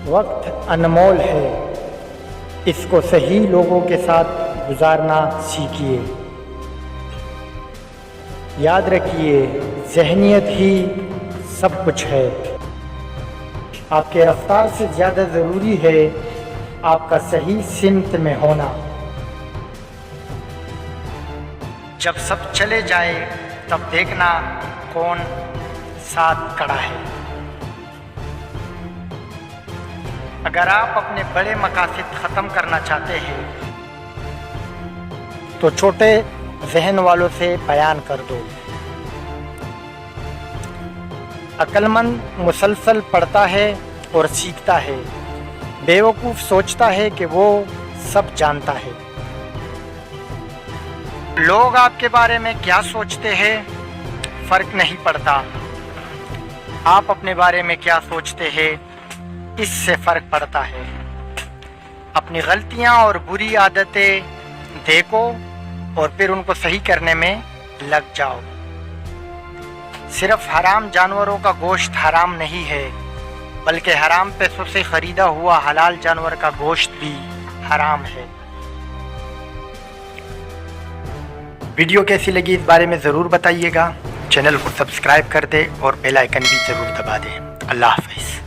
وقت انمول ہے، اس کو صحیح لوگوں کے ساتھ گزارنا سیکھیے۔ یاد رکھیے، ذہنیت ہی سب کچھ ہے۔ آپ کے رفتار سے زیادہ ضروری ہے آپ کا صحیح سمت میں ہونا۔ جب سب چلے جائے تب دیکھنا کون ساتھ کھڑا ہے۔ اگر آپ اپنے بڑے مقاصد ختم کرنا چاہتے ہیں تو چھوٹے ذہن والوں سے بیان کر دو۔ عقل مند مسلسل پڑھتا ہے اور سیکھتا ہے، بیوقوف سوچتا ہے کہ وہ سب جانتا ہے۔ لوگ آپ کے بارے میں کیا سوچتے ہیں فرق نہیں پڑتا، آپ اپنے بارے میں کیا سوچتے ہیں اس سے فرق پڑتا ہے۔ اپنی غلطیاں اور بری عادتیں دیکھو اور پھر ان کو صحیح کرنے میں لگ جاؤ۔ صرف حرام جانوروں کا گوشت حرام نہیں ہے، بلکہ حرام پیسوں سے خریدا ہوا حلال جانور کا گوشت بھی حرام ہے۔ ویڈیو کیسی لگی اس بارے میں ضرور بتائیے گا، چینل کو سبسکرائب کر دیں اور بیل آئیکن بھی ضرور دبا دیں۔ اللہ حافظ۔